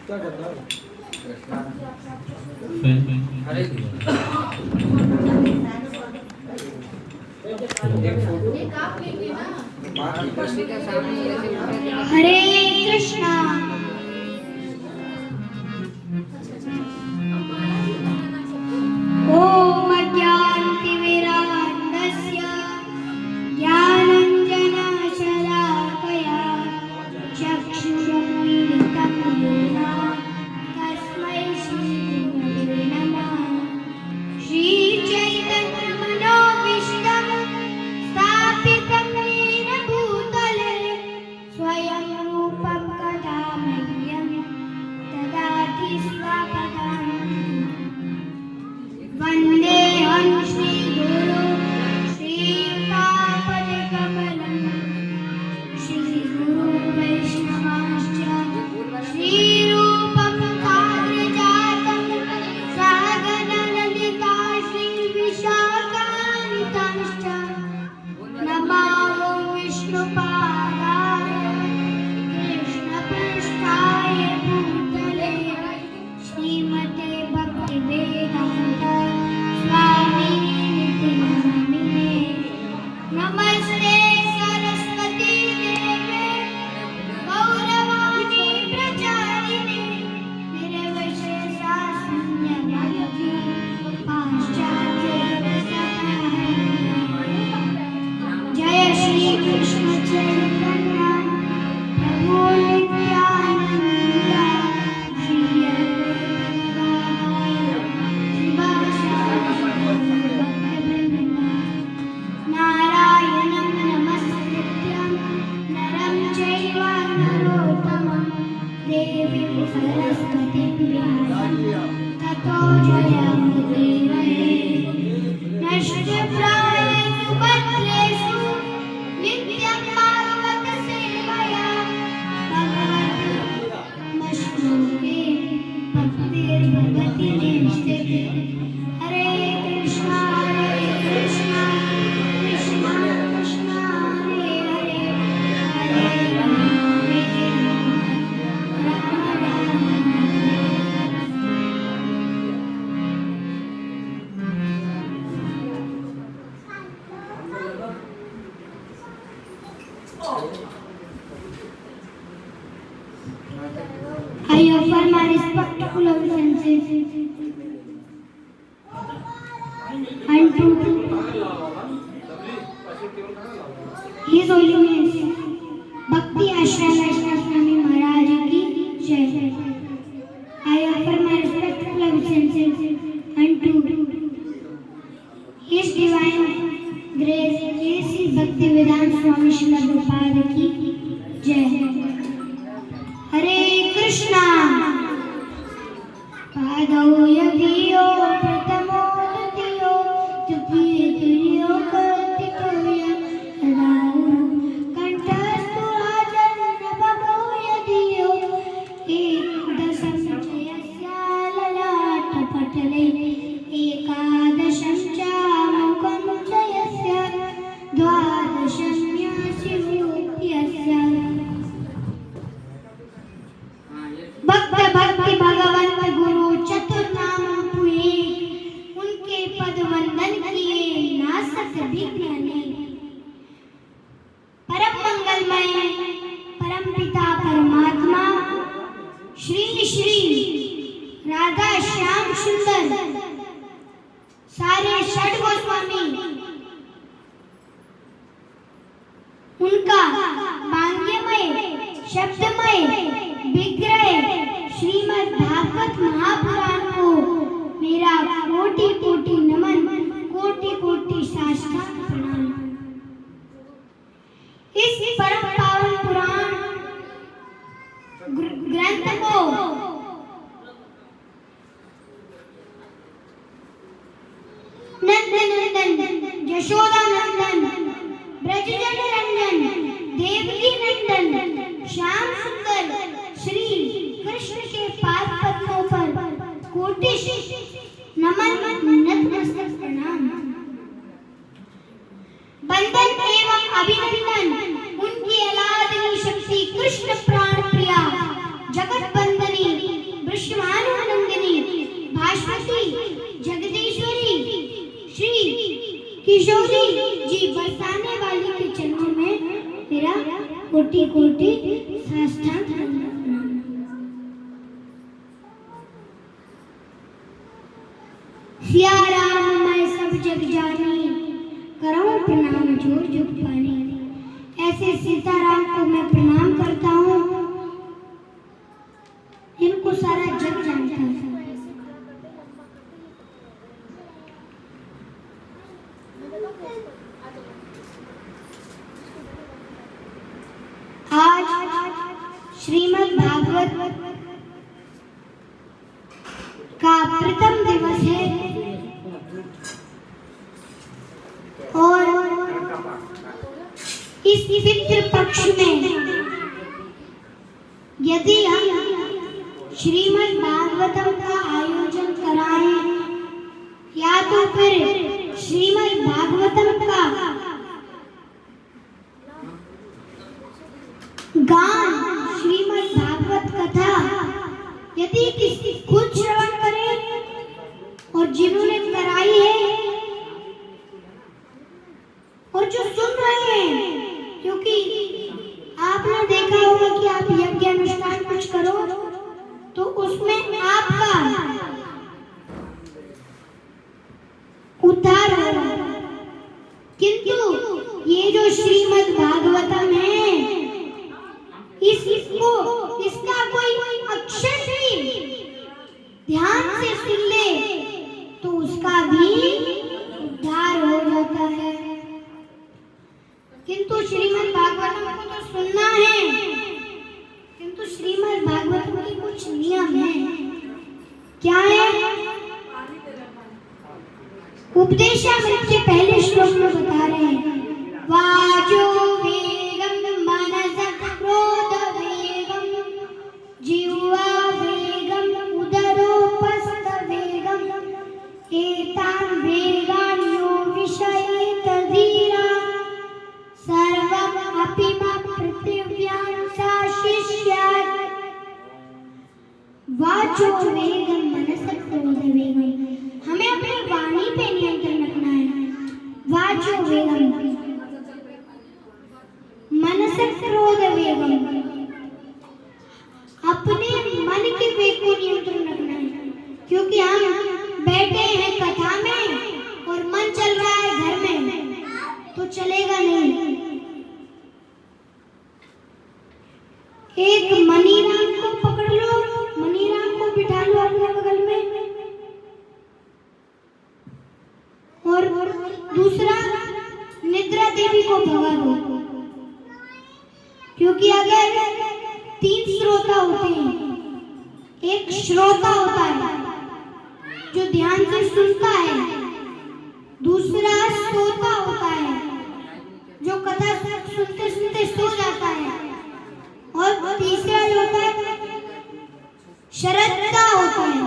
क्या करना है? हरे कृष्णा ओम अज्ञानतिमिरान्धस्य ज्ञानाञ्जनशलाकया चक्षुरुन्मीलितं येन तस्मै श्रीगुरवे नमः। श्रीचैतन्यमनोभीष्टं स्थापितं येन भूतले स्वयं रूपं कदा मह्यं ददाति स्वपदान्तिकम्। वन्देऽहं श्रीगुरो श्रीयुतापदकमलं श्रीगुरो वैष्णवांश्च श्रीरूपं साग्रजातं सहगणललिता श्रीविशाखान्वितांश्च नमो विष्णुपादाय कृष्णपृष्ठाय भूतले श्रीमते भक्तिवेदान्त स्वामिनिति नामिने। नमस्ते सरस्वती देवे गौरवाणी प्रचारिणे निर्विशेषशून्यवादी पाश्चात्यदेशतारिणे। जय श्री कृष्ण चैतन्य प्रभु नित्यानंद श्री अद्वैत नारायणं नमस्कृत्य नरं चैव नरोत्तमं देवीं सरस्वतीं व्यासं ततो जयमुदीरये। नष्टप्रायेषु भद्रेषु नित्यं भागवत सेवया भगवतीमश्नुते भक्तिर्भवति नैष्ठिके। हरे Krishna Krishna Krishna Hare Hare Hare Ram Ram Ram I offer my respectful obeisances unto His Holiness Bhakti Ashram Vaishnav Swami Maharaj ki Jai. I offer my respectful obeisances unto His Divine Grace Sri Bhaktivedanta Swami Srila Prabhupada ki Jai. हरे कृष्णा पादौ यदियो प्रथमो द्वितीयो तृतीयो कार्तिकेय कंठस्थो राजन्नवमो यदियो एकदशं च यस्य ललाटपटले एकादशं च मुखं च यस्य द्वादशं यस्य भक्ति भगवंत गुरु चतुर्नाम पुए उनके पद वंदन किए नासक विज्ञानी। परम मंगलमय परम पिता परमात्मा श्री श्री राधा श्याम सुंदर सारे षड गोस्वामी उनका वांग्यमय शब्दमय विग्रह श्रीमद् भागवत महापुराण को मेरा कोटि कोटि नमन कोटि कोटि साष्टांग प्रणाम। इस परम पावन पुराण ग्रंथ को नंदन यशोदा नंदन ब्रजजन रंजन देवकी नंदन श्याम सुंदर श्री कृष्ण के पाद पद्मों पर कोटि नमन नतमस्तक प्रणाम। बंदन एवं अभिनंदन उनकी अलादनी शक्ति कृष्ण किशोरी जी बरसाने वाली के चरणों में मेरा कोटि कोटि साष्टांग प्रणाम। सिया राम मैं सब जग जानी, करूं प्रणाम जोर जुग पानी। ऐसे सीताराम को मैं प्रणाम करता हूँ, इनको सारा जग जानता है। आज श्रीमद् भागवत का प्रथम दिवस है और इस पितृ पक्ष में यदि हम श्रीमद् भागवतम का आयोजन कराएं या तो फिर श्रीमद् भागवतम का गान, श्रीमद् भागवत कथा यदि किसी खुद श्रवण करे और जिन्होंने कराई है और जो सुन रहे हैं, क्योंकि आपने देखा होगा कि आप यज्ञ अनुष्ठान कुछ करो तो उसमें आपका उद्धार होगा, किंतु ये जो श्रीमद् भागवतम है इसका कोई अक्षर भी ध्यान से सुन ले तो उसका भी उद्धार हो जाता है। किंतु श्रीमद् भागवतम को तो सुनना है, किंतु श्रीमद् भागवतम के कुछ नियम हैं। क्या है? उपदेशामृत के पहले श्लोक में बता रहे हैं, वाजो वेगम मनसः क्रोध वेगम जिह्वा वेगम उदरोपस्थ वेगम एतान् वेगान् यो विषयेत धीरा सर्वम् अपि पृथिव्यां सा शिष्यात्। वाचो वेगम मनसः क्रोध वेगम, हमें अपनी वाणी पे नियंत्रण रखना है। वाचो वेगम मनसः क्रोध वेगम, अपने मन के वेग को नियंत्रण रखना है, क्योंकि हम बैठे हैं कथा में और मन चल रहा है घर में तो चलेगा नहीं। एक मनीराम को पकड़ लो, मनीराम को बिठा लो अपने बगल में, और दूसरा निद्रा देवी को भगा दो, क्योंकि अगर 3 श्रोता होते हैं, एक श्रोता होता है जो ध्यान से सुनता है, दूसरा श्रोता होता है जो कथा सुनते सुनते सो जाता है, और तीसरा जो होता है श्रद्धा होता है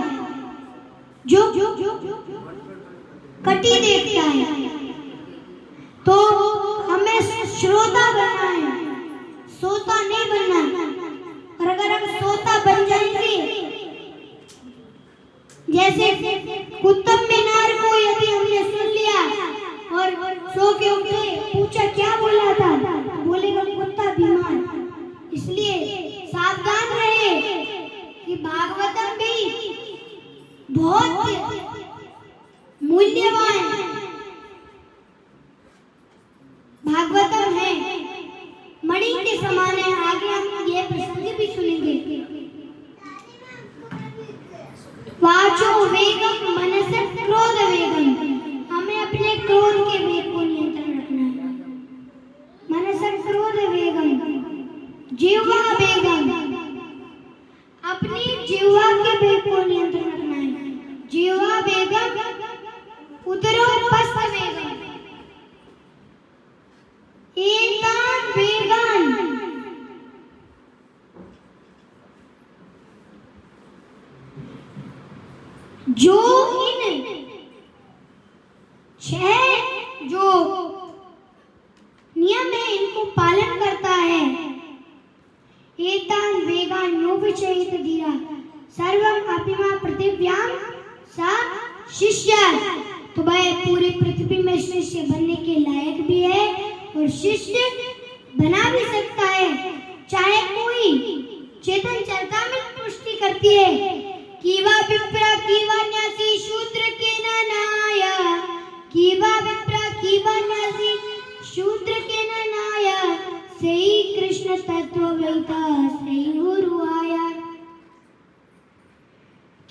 जो कटी देखता है। तो हमें श्रोता बनना है, सोता नहीं बनना। और अगर हम सोता बन जाएंगे, जैसे कुतुब मीनार को यदि हमने सुन लिया और सो के उठे, पूछा क्या बोला था, बोलेगा कुत्ता बीमार। इसलिए सावधान रहे कि भागवतम भी बहुत मूल्यवान भागवतम है, मणि के समान है। आगे हम ये प्रसंग भी सुनेंगे। वाचो वेगम मनसः क्रोध वेगम, हमें अपने क्रोध के वेग को नियंत्रण रखना है। मनसः क्रोध वेगम जिह्वा वेगम, अपनी जिह्वा के वेग को नियंत्रण रखना है। जिह्वा वेगम उदरोपस्थ वेगम एतान् वेगान्, जो इन 6 जो नियम है इनको पालन करता है, एतान् वेगान् यो विषयेत धीरा सर्वम् अपि पृथिव्यां सा शिष्यात्। तो वह पूरी पृथ्वी में शिष्य बनने के लायक भी है और शिष्य बना भी सकता है। चाहे कोई चेतन चरितामृत पुष्टि करती है कीवा विप्रा कीवा न्यासी शूद्र के नाया, कीवा विप्रा कीवा न्यासी शूद्र के नाया, सही कृष्ण तत्व वेता सही गुरु आया।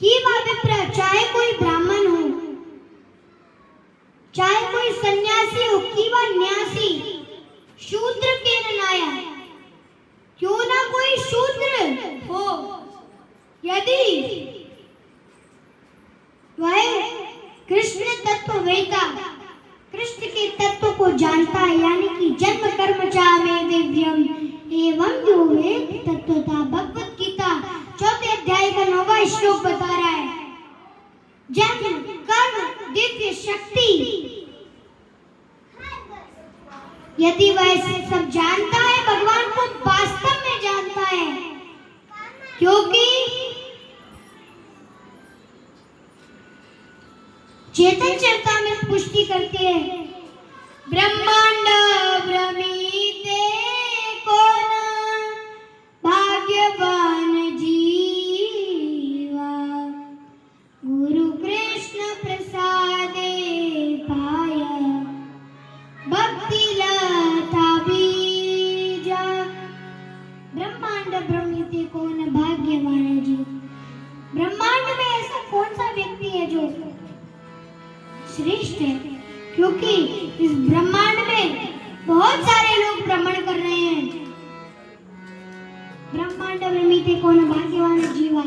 कीवा विप्रा, चाहे कोई ब्राह्मण हो, चाहे कोई सन्यासी हो, कीवा न्यासी शूद्र के नाया, क्यों ना कोई शूद्र हो, यदि वह कृष्ण तत्व वेता, कृष्ण के तत्व को जानता है, यानी कि जन्म कर्म चा में दिव्यम एवं यो वेद तत्वता। भगवत गीता 4थे अध्याय का 9वां श्लोक बता रहा है, जन्म कर्म दिव्य शक्ति, यदि वह सब जानता है, भगवान को वास्तव में जानता है, क्योंकि चेतन चरितामृत पुष्टि करती है ब्रह्मांड भ्रमिते कौन भाग्यवान जीवा, गुरु कृष्ण प्रसादे पाया भक्ति लता बीजा। ब्रह्मांड भ्रमिते कौन भाग्यवान जी, ब्रह्मांड में ऐसा कौन सा व्यक्ति है जो श्रेष्ठ है, क्योंकि इस ब्रह्मांड में बहुत सारे लोग भ्रमण कर रहे हैं। ब्रह्मांड भ्रमिते कौन भाग्यवान जीवा,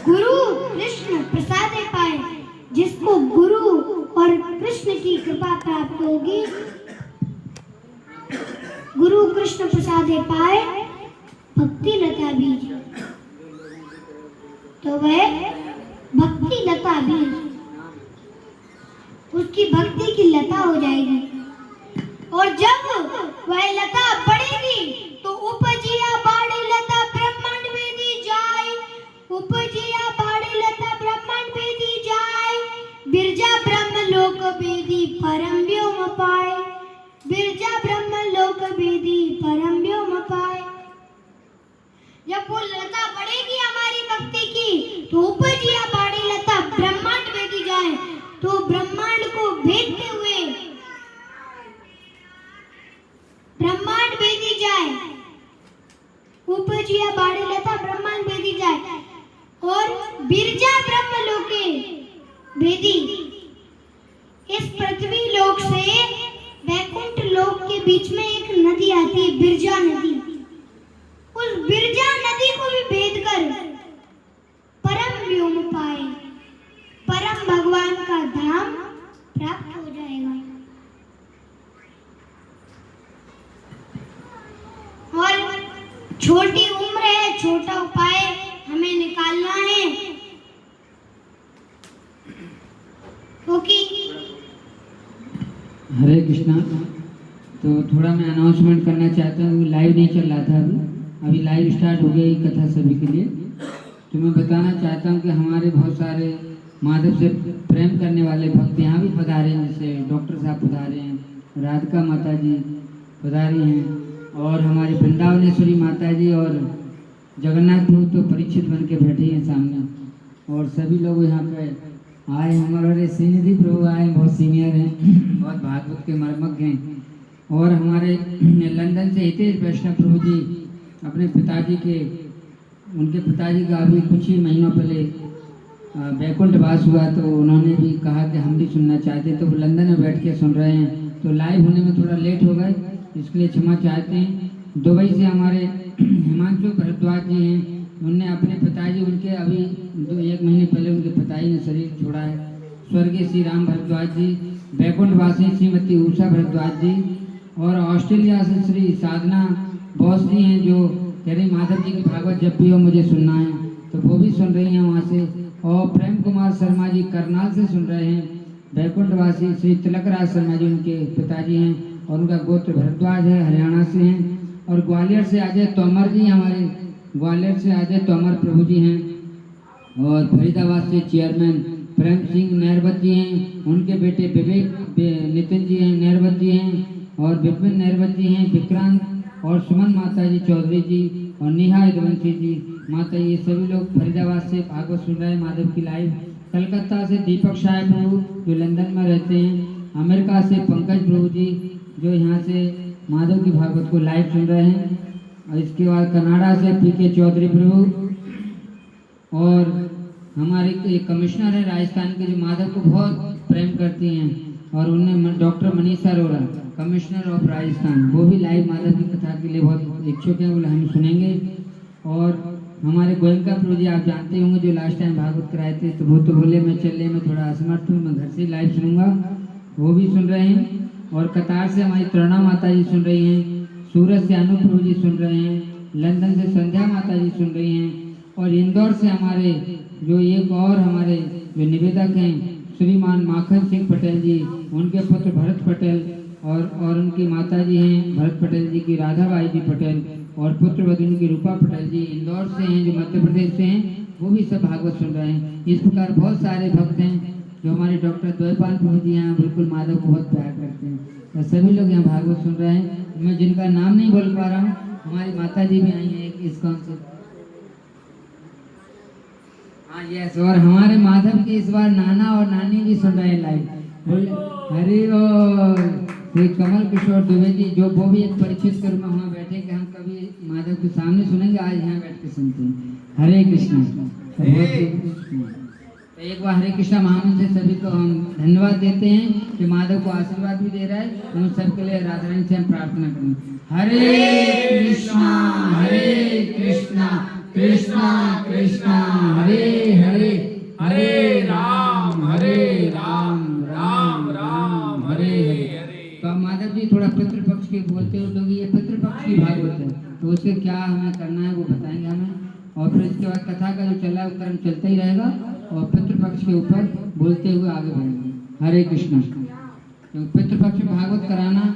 गुरु कृष्ण प्रसाद पाए, जिसको गुरु और कृष्ण की कृपा प्राप्त होगी, गुरु कृष्ण प्रसाद पाए भक्ति लता बीज, तो वह भक्ति लता बीज, उसकी भक्ति की लता हो जाएगी। और जब वह लता बढ़ेगी तो उपजिया बाड़ी लता ब्रह्मांड वेदी जाए, उपजिया बाड़ी लता ब्रह्मांड वेदी जाए, बिरजा ब्रह्म लोक वेदी परम व्योम पाए, बिरजा ब्रह्म लोक वेदी परम व्योम पाए। जब वो लता बढ़ेगी हमारी भक्ति की तो उपजिया बाड़ी लता ब्रह्मांड वेदी जाए, तो ब्रह्मांड को भेदते हुए ब्रह्मांड वेदी जाए, उपजिया बाड़ी लता ब्रह्मांड वेदी जाए, और बिरजा ब्रह्म लोके वेदी, इस पृथ्वी लोक से वैकुंठ लोक के बीच में एक नदी आती है, बिरजा नदी, उस बिरजा नदी को भी भेद कर परम व्योम पाए, परम भगवान का धाम प्राप्त हो जाएगा। और छोटी उम्र है, छोटा उपाय हमें निकालना है, क्योंकि हरे कृष्णा। तो थोड़ा मैं अनाउंसमेंट करना चाहता हूँ, लाइव नहीं चल रहा था अभी लाइव स्टार्ट हो गया ये कथा सभी के लिए। तो मैं बताना चाहता हूँ कि हमारे बहुत सारे माधव से प्रेम करने वाले भक्त यहाँ भी पधारे हैं, जैसे डॉक्टर साहब पधारे हैं, राधिका माता जी पधारी हैं, और हमारी वृंदावनेश्वरी माता जी, और जगन्नाथ प्रभु तो परीक्षित बन के बैठे हैं सामने, और सभी लोग यहाँ पे आए। हमारे श्रीनिधि प्रभु आए, बहुत सीनियर हैं, बहुत भागवत के मर्मज्ञ हैं, और हमारे लंदन से हितेश वैष्णव प्रभु जी अपने पिताजी के, उनके पिताजी का अभी कुछ ही महीनों पहले वैकुंठ वास हुआ, तो उन्होंने भी कहा कि हम भी सुनना चाहते, तो वो लंदन में बैठ के सुन रहे हैं, तो लाइव होने में थोड़ा लेट हो गए, इसके लिए क्षमा चाहते हैं। दुबई से हमारे हिमांशु भरद्वाज जी हैं, उनने अपने पिताजी, उनके अभी 1 महीने पहले उनके पिताजी ने शरीर छोड़ा है, स्वर्गीय श्री राम भरद्वाज जी, वैकुंठ वासी श्रीमती उषा भरद्वाज जी, और ऑस्ट्रेलिया से श्री साधना बॉस जी हैं, जो कह रही माधव जी की भागवत जब भी हो मुझे सुनना है, तो वो भी सुन रही हैं वहाँ से, और प्रेम कुमार शर्मा जी करनाल से सुन रहे हैं, वैकुंठवासी श्री तिलकराज शर्मा जी उनके पिताजी हैं, और उनका गोत्र भरद्वाज है, हरियाणा से हैं, और ग्वालियर से अजय तोमर जी हमारे, ग्वालियर से अजय तोमर प्रभु जी हैं, और फरीदाबाद से चेयरमैन प्रेम सिंह नैरवत जी हैं, उनके बेटे विवेक नितिन जी हैं नैरवत जी हैं, और विपिन नैरवत जी हैं, विक्रांत और सुमन माता जी चौधरी जी और नेहा यदुवंशी जी माता, ये सभी लोग फरीदाबाद से भागवत सुन रहे हैं माधव की लाइव। कलकत्ता से दीपक साहब प्रभु जो लंदन में रहते हैं, अमेरिका से पंकज प्रभु जी जो यहाँ से माधव की भागवत को लाइव सुन रहे हैं, और इसके बाद कनाडा से पीके चौधरी प्रभु, और हमारे एक कमिश्नर है राजस्थान के जो माधव को बहुत प्रेम करती हैं, और उनने doctor Manisha Arora commissioner of Rajasthan, वो भी लाइव माधव की कथा के लिए बहुत इच्छुक हैं, बोले हम सुनेंगे। और हमारे गोयंका प्रभु जी आप जानते होंगे जो लास्ट टाइम भागवत कराए थे, तो वो तो बोले मैं चलने में थोड़ा असमर्थ हूँ, मैं घर से लाइव सुनूंगा, वो भी सुन रहे हैं। और कतार से हमारी तरुणा माता जी सुन रही हैं, सूरत से अनु प्रभु जी सुन रहे हैं, लंदन से संध्या माता जी सुन रही हैं, और इंदौर से हमारे जो एक और हमारे जो निवेदक हैं श्रीमान माखन सिंह पटेल जी, उनके पुत्र भरत पटेल और उनकी माता जी हैं भरत पटेल जी की राधाबाई जी पटेल, और पुत्र वधु की रूपा पटेल जी इंदौर से हैं जो मध्य प्रदेश से हैं, वो भी सब भागवत सुन रहे हैं। इस प्रकार बहुत सारे भक्त हैं जो हमारे डॉक्टर द्वैपाल प्रभु जी यहाँ बिल्कुल माधव को बहुत प्यार करते हैं, तो सभी लोग यहाँ भागवत सुन रहे हैं। मैं जिनका नाम नहीं बोल पा रहा हूँ, हमारी माता जी भी आई हैं इस्कॉन से, हाँ यस, और हमारे माधव के इस बार नाना और नानी भी सुन रहे हैं लाइव, बोले हरे बोल। श्री कमल किशोर दुबे जी जो वो भी एक परिचित कर्म में वहाँ बैठे कि हम कभी माधव के सामने सुनेंगे, आज यहाँ बैठ के सुनते हैं। हरे कृष्ण। तो एक बार हरे कृष्णा महामंत्र से सभी को हम धन्यवाद देते हैं कि माधव को आशीर्वाद भी दे रहा है, उन सबके लिए राधा रानी से हम प्रार्थना करें। हरे कृष्णा कृष्णा कृष्णा हरे हरे, हरे राम राम राम हरे हरे। तो माधव जी थोड़ा पितृपक्ष के बोलते हो लोग, ये पितृपक्ष की भागवत है, तो उससे क्या हमें करना है वो बताएंगे हमें, और फिर इसके बाद कथा का जो चला है वो क्रम चलता ही रहेगा, और पितृपक्ष के ऊपर बोलते हुए आगे बढ़ेंगे। हरे कृष्ण। तो पितृपक्ष में भागवत कराना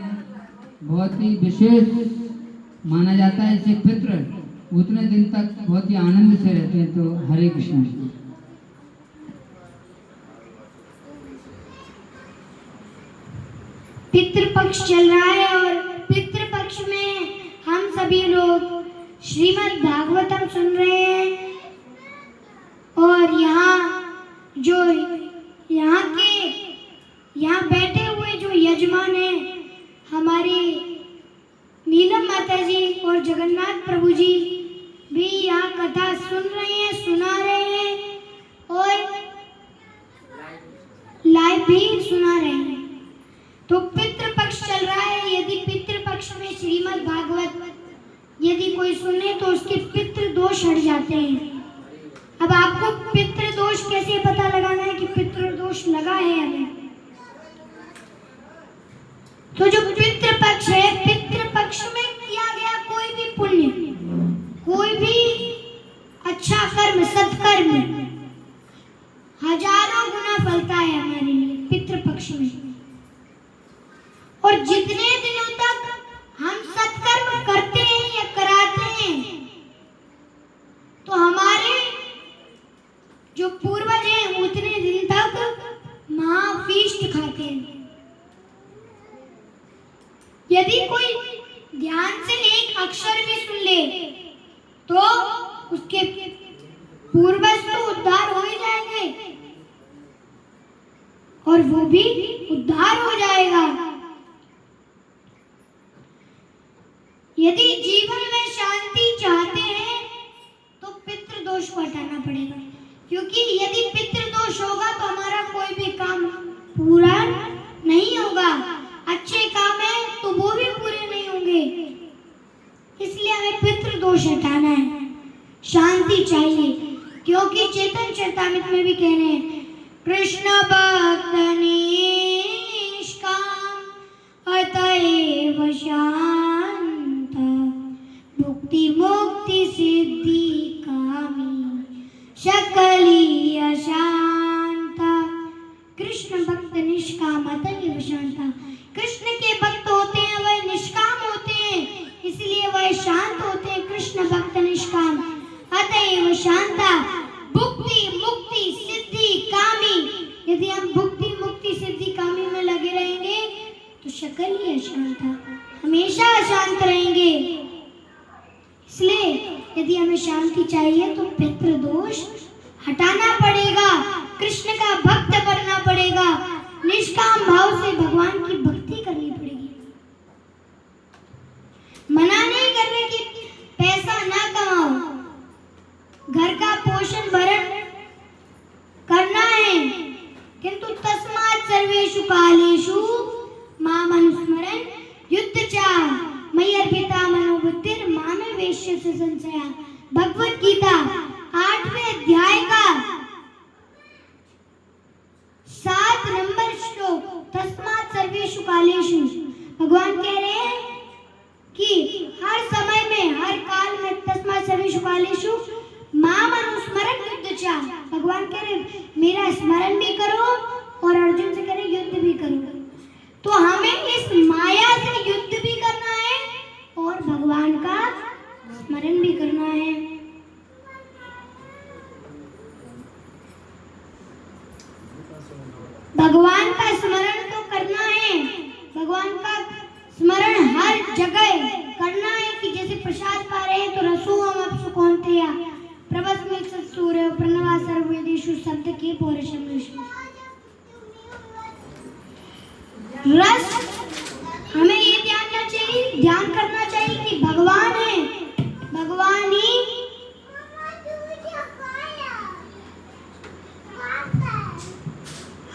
बहुत ही विशेष माना जाता है, इससे पितृ उतने दिन तक बहुत ही आनंद से रहते हैं। तो हरे कृष्ण। पितृपक्ष चल रहा है और पितृपक्ष में हम सभी लोग श्रीमद् भागवतम सुन रहे हैं, और यहाँ बैठे हुए जो यजमान हैं हमारे नीलम माता जी और जगन्नाथ प्रभु जी भी यहाँ कथा सुन रहे हैं, सुना रहे हैं और लाइव भी सुना रहे हैं। तो पितृपक्ष चल रहा है। यदि पितृपक्ष में श्रीमद् भागवत यदि कोई सुने तो उसके पितृ दोष हट जाते हैं। अब आपको पितृ दोष कैसे पता लगाना है कि पितृ दोष लगा है हमें? तो जो पितृपक्ष है, पितृपक्ष में किया गया कोई भी पुण्य, कोई भी अच्छा कर्म, सत्कर्म हजारों गुना फलता है हमारे लिए पितृपक्ष में। और जितने दिनों तक हम सत्कर्म करते हैं या कराते हैं, तो हमारे जो पूर्वज हैं उतने दिन तक महाफीस्ट खाते हैं। यदि कोई ध्यान से एक अक्षर भी सुन ले तो उसके पूर्वज तो उद्धार हो ही जाएंगे और वो भी उद्धार हो जाएगा। यदि जीवन में शांति चाहते हैं तो पितृदोष को हटाना पड़ेगा, क्योंकि यदि पितृदोष होगा तो हमारा कोई भी काम पूरा नहीं होगा। अच्छे काम है तो वो भी पूरे नहीं होंगे, इसलिए हमें पितृदोष हटाना है, शांति चाहिए। क्योंकि चेतन चरितामृत में भी कह रहे हैं, कृष्ण भक्त निष्काम अतएव शांत मुक्ति मुक्ति सिद्धि कामी शकली अशांत। कृष्ण भक्त निष्काम अतएव शांत। कृष्ण के भक्त होते हैं वह निष्काम होते हैं, इसलिए वह शांत होते हैं। कृष्ण भक्त निष्काम अतएव शांता भुक्ति मुक्ति सिद्धि कामी यदि हमें शांति चाहिए तो पितृदोष हटाना पड़ेगा, कृष्ण का भक्त बनना पड़ेगा, निष्काम भाव से भगवान की भक्ति करनी पड़ेगी। मना नहीं कर रहे कि पैसा ना कमाओ, घर का पोषण भरण करना है, किंतु तस्मात् सर्वेषु कालेषु माम अनुस्मरन् युद्ध चा मयि अर्पिता मनोबुद्धिर मामे वेश्यस्य संशया। भगवत गीता 8वें अध्याय का 7 नंबर श्लोक, तस्मात् सर्वेषु कालेषु। भगवान कह रहे हैं कि हर समय में, हर काल में, तस्मात् सर्वेषु कालेषु माम अनुस्मरन् युद्ध चा। भगवान कह रहे मेरा स्मरण भी करो और अर्जुन से कह रहे युद्ध भी करो। तो हमें इस माया से युद्ध भी करना है और भगवान का स्मरण भी करना है। भगवान का स्मरण तो करना है, भगवान का स्मरण हर जगह करना है कि जैसे प्रसाद पा रहे हैं तो रसोहम अप्सु कौन्तेय प्रभस्मि सूर्य प्रणवा सर्ववेदेषु शब्द के पौरुषमेषु। रस हमें ये ध्यान करना चाहिए कि भगवान है, भगवान ही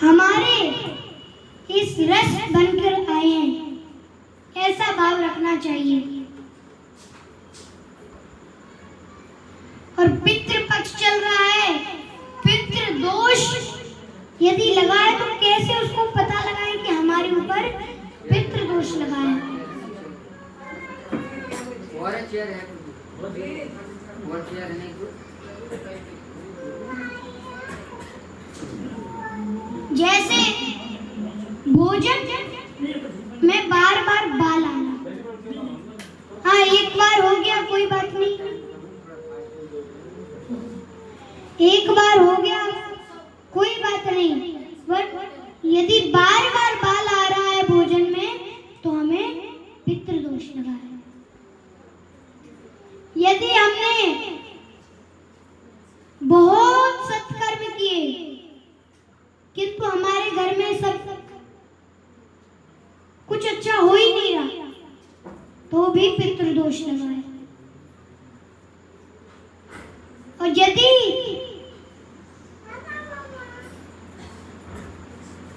हमारे इस रस बनकर आए हैं, ऐसा भाव रखना चाहिए। और पितृपक्ष चल रहा है, पितृदोष यदि लगा है तो कैसे उसको पता लगाएं कि हमारे ऊपर पितृदोष लगा है। और चेयर है, और चेयर है नहीं। जैसे भोजन में बार बार बाल आना, हाँ एक बार हो गया कोई बात नहीं, एक बार हो गया कोई बात नहीं, पर यदि बार बार बाल आ रहा है भोजन में तो हमें पितृदोष लगा है। यदि हमने बहुत सत्कर्म किए किंतु हमारे घर में सब कुछ अच्छा हो ही नहीं रहा तो भी पितृदोष लगा है। और यदि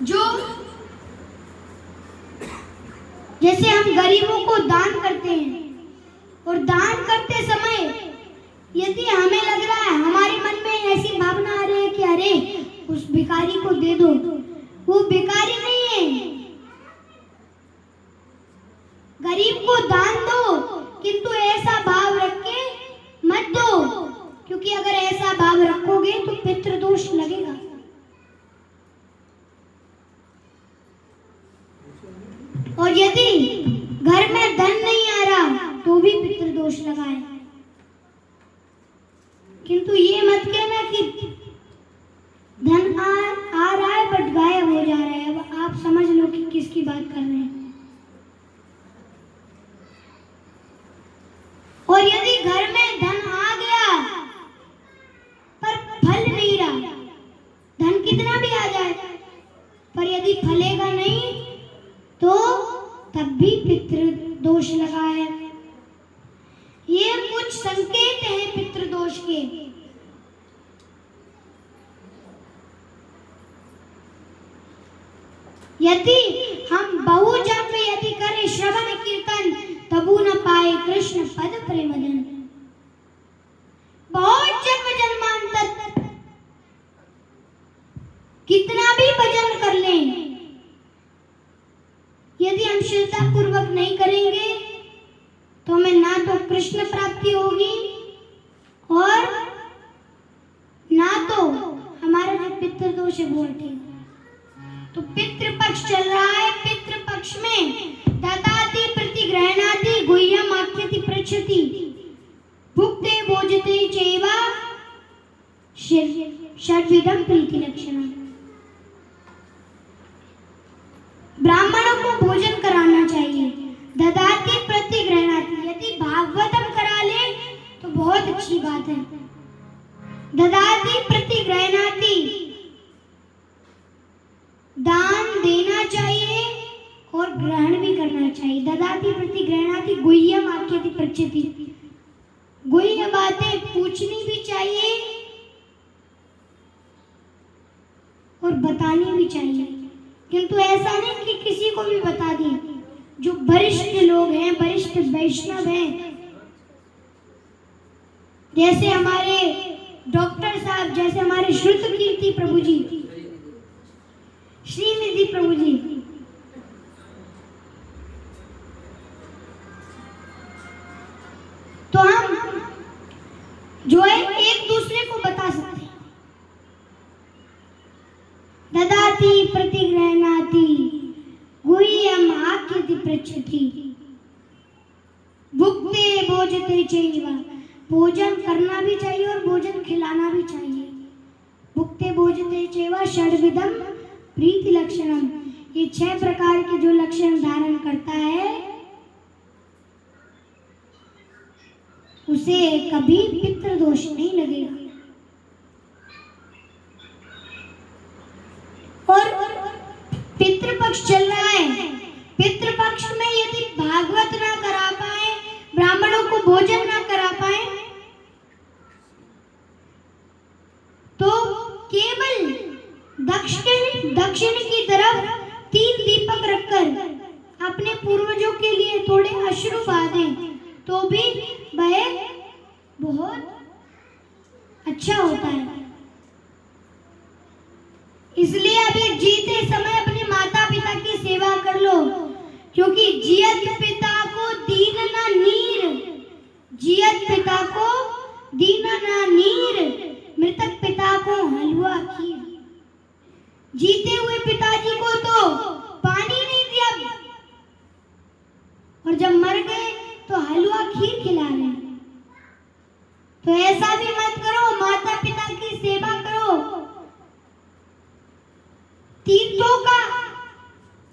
जो जैसे हम गरीबों को दान करते हैं और दान करते समय यदि हमें लग रहा है, हमारे मन में ऐसी भावना आ रही है कि अरे उस भिखारी को दे दो, वो भिखारी नहीं है, गरीब को दान दो, किंतु ऐसा भाव रख के मत दो, क्योंकि अगर ऐसा भाव रखोगे तो पितृदोष लगेगा। और यदि घर में धन नहीं आ रहा तो भी पितृदोष लगा है। किंतु ये मत कहना कि धन आ रहा है बट गायब हो जा रहा है। अब आप समझ लो कि किसकी बात कर रहे हैं। और यदि घर में धन आ गया पर फल नहीं रहा, धन कितना भी आ जाए पर यदि फलेगा नहीं तो तब भी पितृदोष लगा है। ये कुछ संकेत हैं पितृदोष के। यदि हम बहु जन्म यदि करें श्रवण कीर्तन तबु न पाए कृष्ण पद प्रेमधन। बहुत जन्म जन्मांतर कितना भी भजन कर लें, यदि हम श्रद्धा पूर्वक नहीं करेंगे तो हमें ना तो कृष्ण प्राप्ति होगी और ना तो हमारा जो पितृदोष है वो हटेगा। तो पितृपक्ष चल रहा है, पितृपक्ष में ददाति प्रतिग्रहणाति गुह्यम आख्यति पृच्छति भुक्ते भोजते चैवा षड्विधम प्रीति लक्षणम। ब्राह्मणों को भोजन कराना चाहिए। ददाति प्रतिग्रहणाति, यदि भागवतम करा ले तो बहुत अच्छी बात है। ददाति प्रतिगृह्णाति, दान देना चाहिए और ग्रहण भी करना चाहिए। ददाति प्रतिगृह्णाति गुह्यम आख्यति पृच्छति, गुह्य बातें पूछनी भी चाहिए और बतानी भी चाहिए, किंतु ऐसा नहीं कि किसी को भी बता दें। जो वरिष्ठ लोग हैं, वरिष्ठ वैष्णव हैं, जैसे हमारे डॉक्टर साहब, जैसे हमारे श्रुत कीर्ति प्रभु जी, श्रीनिधि प्रभु जी, तो हम जो है एक दूसरे को बता सकते हैं। ददाति प्रतिगृह्णाति गुह्यम आख्यति पृच्छति, भुक्ते भोजते चैव, भोजन करना भी चाहिए और भोजन खिलाना भी चाहिए। भुक्ते भोजते चैव षड्विधम प्रीति लक्षणम, ये 6 प्रकार के जो लक्षण धारण करता है उसे कभी पितृदोष नहीं लगेगा। और पितृपक्ष चल रहा है, पितृपक्ष में यदि भागवत ना करा पाए, ब्राह्मणों को भोजन ना करा पाए, तो केवल दक्षिण की तरफ 3 दीपक रखकर अपने पूर्वजों के लिए थोड़े अश्रु बहाएं तो भी वह बहुत अच्छा होता है। इसलिए अभी जीते समय अपने माता पिता की सेवा कर लो, क्योंकि जियत पिता को दीन ना नीर, जियत पिता को दीन ना नीर, मृतक पिता को हलवा खीर। जीते हुए पिताजी को तो पानी नहीं दिया और जब मर गए तो हलवा खीर खिला रहे हैं। तो ऐसा भी मत करो, माता पिता की सेवा करो। तीर्थों का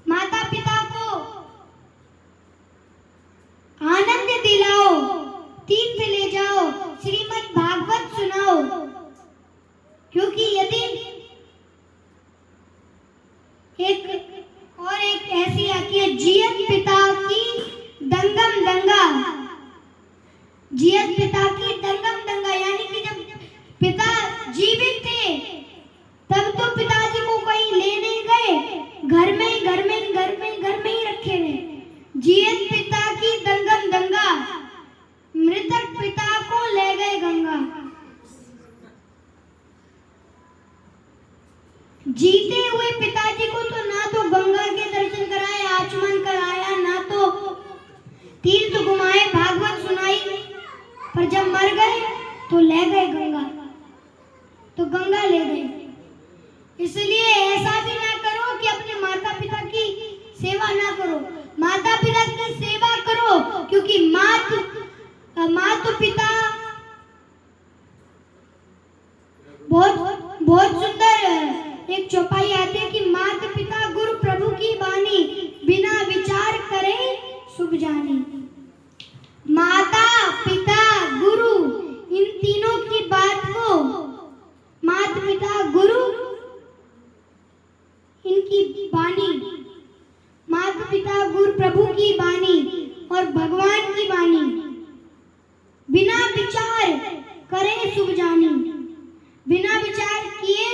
माता पिता को आनंद दिलाओ, तीर्थ ले जाओ, श्रीमद् भागवत सुनाओ, क्योंकि यदि एक ऐसी आती है, जियत पिता की दंगम दंगा, जियत पिता की दंगम दंगा, यानी कि जब पिता जीवित थे तब तो पिताजी को कहीं ले नहीं गए, घर में ही रखे रहे। जियत पिता की दंगम दंगा, मृतक पिता को ले गए गंगा। जीते हुए पिताजी को तो ना तो गंगा के दर्शन कराए, आचमन कराया, ना तो तीर्थ घुमाए, भागवत सुनाई, पर जब मर गए तो ले गए गंगा, तो गंगा ले गए। इसलिए ऐसा भी ना करो कि अपने माता पिता की सेवा ना करो, माता पिता की सेवा करो, क्योंकि मातु पिता बहुत सुंदर एक चौपाई आती है कि माता पिता गुरु प्रभु की बानी, बिना विचार करे शुभ जानी। माता पिता गुरु, इन तीनों की बात को, माता पिता गुरु इनकी बानी, माता पिता गुरु प्रभु की बानी और भगवान की बानी, बिना विचार करे शुभ जानी। बिना विचार किए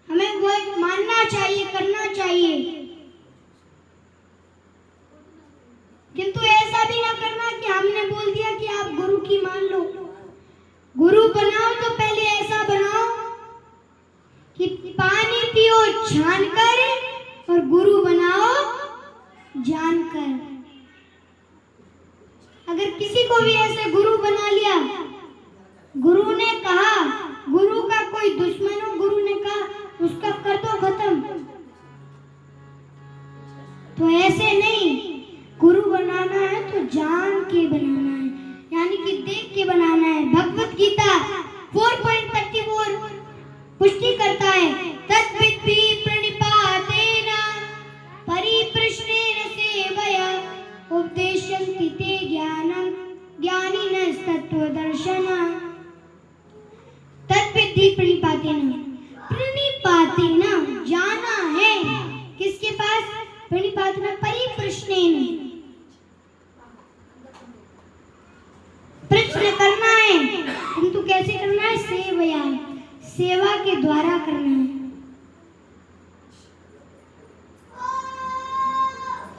हमें वो मानना चाहिए, करना चाहिए, किंतु ऐसा भी ना करना कि हमने बोल दिया कि आप गुरु की मान लो। गुरु बनाओ तो पहले ऐसा बनाओ कि पानी पियो छानकर और गुरु बनाओ जानकर। अगर किसी को भी ऐसे गुरु बना लिया, गुरु ने कहा, गुरु का कोई दुश्मन हो, गुरु ने कहा उसका कर दो खत्म, तो ऐसे नहीं। गुरु बनाना है तो जान के बनाना है, यानी कि देख के बनाना है। भगवत गीता 4.34 पुष्टि करता है, तद्विद्धि प्रणिपातेन परिप्रश्नेन सेवया उपदेशन्ति ते ज्ञानिनः तत्त्वदर्शन तद्विद्धि प्रणिपातेन। प्रणिपातेन जाना है किसके पास? प्रणिपातेन परिप्रश्नेन, प्रश्न करना है, किंतु कैसे करना है? सेवया, सेवा के द्वारा करना है।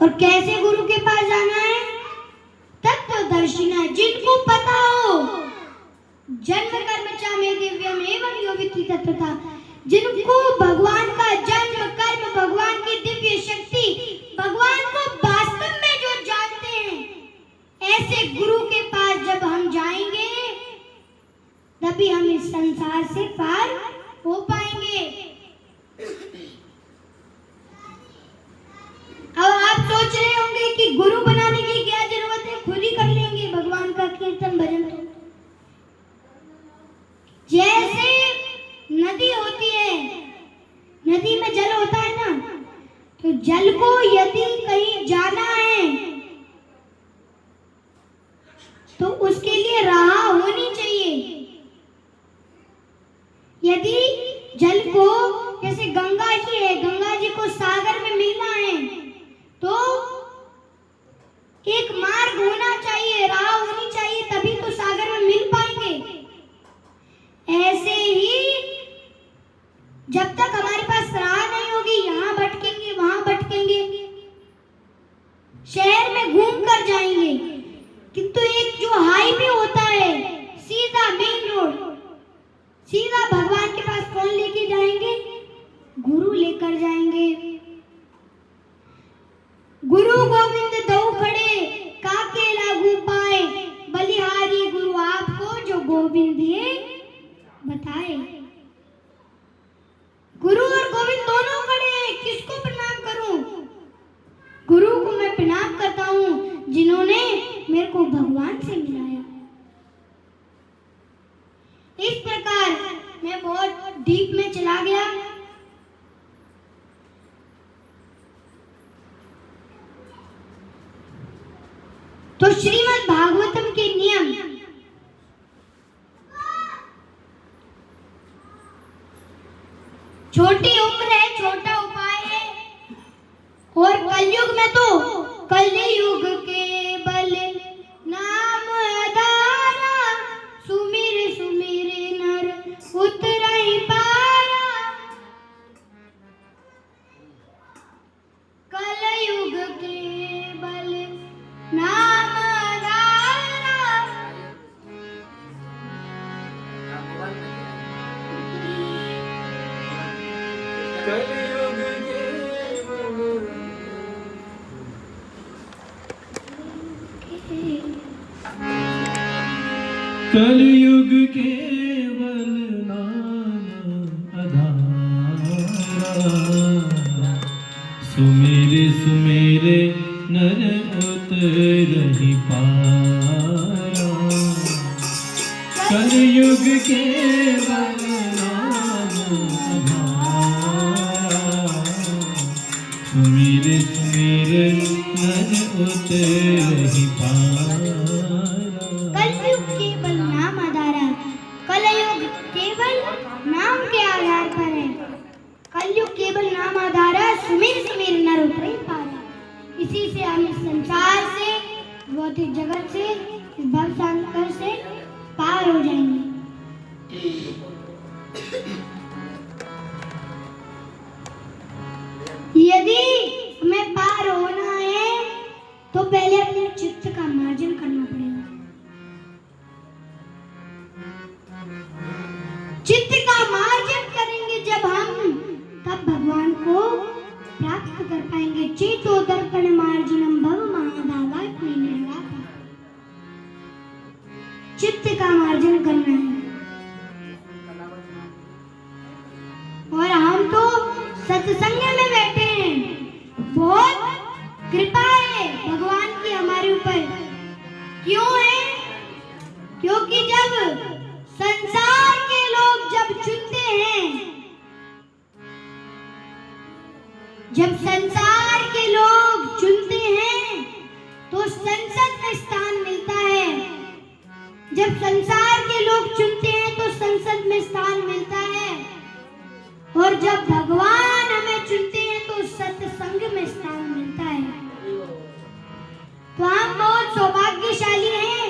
और कैसे गुरु के पास जाना है? तत्वदर्शिना, जिनको पता हो जन्म कर्म च मे दिव्यम एवं यो विद्धि तत्वता, जिनको भगवान का जन्म कर्म, भगवान की दिव्य शक्ति, भगवान को वास्तव में जो जानते हैं, ऐसे गुरु के पास जब हम जाएंगे तभी हम इस संसार से पार हो पाएंगे। अब आप सोच रहे होंगे कि गुरु बनाने की क्या जरूरत है, खुद ही कर लेंगे भगवान का कीर्तन भजन। तो जैसे नदी होती है, नदी में जल होता है ना, तो जल को यदि कहीं जाना है तो उसके लिए राह होनी चाहिए। यदि जल को, जैसे गंगा जी है, गंगा जी को सागर में मिलना है तो एक मार्ग होना चाहिए, राह होनी चाहिए, तभी तो सागर में मिल पाएंगे। ऐसे ही जब तक हमारे पास राह नहीं होगी, यहाँ भटकेंगे, वहां भटकेंगे, शहर में घूम कर जाएंगे, किंतु एक जो हाईवे होता है, सीधा मेन रोड, सीधा भगवान के पास कौन लेके जाएंगे? गुरु लेकर जाएंगे। गुरु गोविंद दो खड़े काके लागू पाए, बलिहारी गुरु आपको जो गोविंद ये बताए। गुरु और गोविंद दोनों खड़े हैं, किसको प्रणाम करूं? गुरु को मैं प्रणाम करता हूं जिन्होंने मेरे को भगवान से मिलाया। इस प्रकार मैं बहुत डीप में चला गया। तो श्रीमद् भागवतम के नियम, छोटी उम्र है, छोटा उपाय है, और कलयुग में तो कलयुग के बल नाम आधारा, सुमिर सुमिर नर उतरहि पारा। कलयुग के बल नाम आधारा, कलयुग कलयुग केवल नाम आधारा, सुमेरे सुमेरे नर उतरहि पारा। कलयुग केवल नाम आधारा, सुमेरे सुमेरे नर उतरहि पारा। कलयुग केवल नाम आधारा, कलयुग केवल नाम के आधार पर है। कलयुग केवल नाम आधारा, सुमिर सुमिर नर उतरहि पारा। इसी से हम इस संसार से, भौतिक जगत से, इस भव सागर से पार हो जाएंगे। यदि हमें पार होना है तो पहले अपने चित्त का मार्जन करना पड़ेगा। चित्त का मार्जन करेंगे जब हम, तब भगवान को प्राप्त कर पाएंगे। चेतो दर्पण मार्जनम भव महादावात्म निर्वापा। चित्त का मार्जन करना है। और हम तो सत्संग में बैठे हैं, बहुत कृपा है भगवान की हमारे ऊपर। क्यों है? क्योंकि जब संसार के लोग जब चुनते हैं, जब संसार के लोग चुनते हैं तो संसद में स्थान मिलता है, जब संसार के लोग चुनते हैं तो संसद में स्थान मिलता है, और जब भगवान हमें चुनते हैं तो सत्संग में स्थान मिलता है। तो हम बहुत सौभाग्यशाली हैं